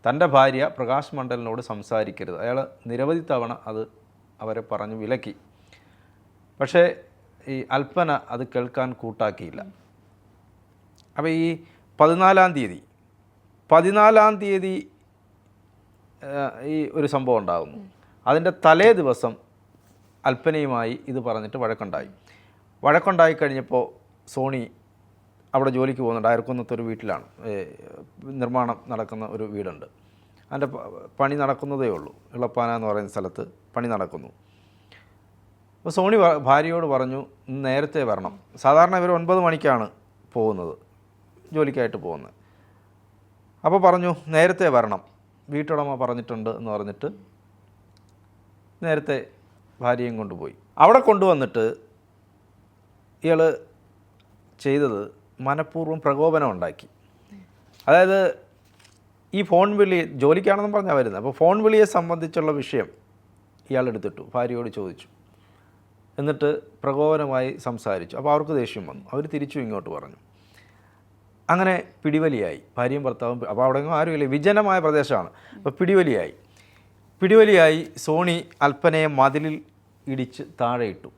തൻ്റെ ഭാര്യ പ്രകാശ് മണ്ഡലിനോട് സംസാരിക്കരുത്. അയാൾ നിരവധി തവണ അവരെ പറഞ്ഞു വിലക്കി. പക്ഷേ ഈ അൽപ്പന അത് കേൾക്കാൻ കൂട്ടാക്കിയില്ല. അപ്പോൾ ഈ 14-ാം തീയതി ഈ ഒരു സംഭവം ഉണ്ടാകുന്നു. അതിൻ്റെ തലേ ദിവസം അൽപ്പനയുമായി ഇത് പറഞ്ഞിട്ട് വഴക്കുണ്ടായി കഴിഞ്ഞപ്പോൾ സോണി അവിടെ ജോലിക്ക് പോകുന്നുണ്ട്. അയർക്കുന്നത്തൊരു വീട്ടിലാണ്, നിർമ്മാണം നടക്കുന്ന ഒരു വീടുണ്ട്. അതിൻ്റെ പണി നടക്കുന്നതേ ഉള്ളൂ. ഇളപ്പാന എന്ന് പറയുന്ന സ്ഥലത്ത് പണി നടക്കുന്നു. അപ്പോൾ സോണി ഭാര്യയോട് പറഞ്ഞു, നേരത്തെ വരണം. സാധാരണ ഇവർ 9 മണിക്കാണ് ജോലിക്കായിട്ട് പോകുന്നത്. അപ്പോൾ പറഞ്ഞു നേരത്തെ വരണം, വീട്ടുടമ പറഞ്ഞിട്ടുണ്ട് എന്ന് പറഞ്ഞിട്ട് നേരത്തെ ഭാര്യയും കൊണ്ടുപോയി. അവിടെ കൊണ്ടുവന്നിട്ട് ഇയാൾ ചെയ്തത് മനഃപൂർവ്വം പ്രകോപനം ഉണ്ടാക്കി. അതായത് ഈ ഫോൺ വിളി ജോലിക്കാണെന്നും പറഞ്ഞാൽ വരുന്നത്. അപ്പോൾ ഫോൺ വിളിയെ സംബന്ധിച്ചുള്ള വിഷയം ഇയാൾ എടുത്തിട്ടു, ഭാര്യയോട് ചോദിച്ചു. എന്നിട്ട് പ്രകോപനമായി സംസാരിച്ചു. അപ്പോൾ അവർക്ക് ദേഷ്യം വന്നു. അവർ തിരിച്ചു ഇങ്ങോട്ട് പറഞ്ഞു. അങ്ങനെ പിടിവലിയായി, ഭാര്യയും ഭർത്താവും. അപ്പോൾ അവിടെ ആരുമില്ല, വിജനമായ പ്രദേശമാണ്. അപ്പോൾ പിടിവലിയായി സോണി അൽപ്പനയെ മതിലിൽ ഇടിച്ച് താഴെ ഇട്ടു.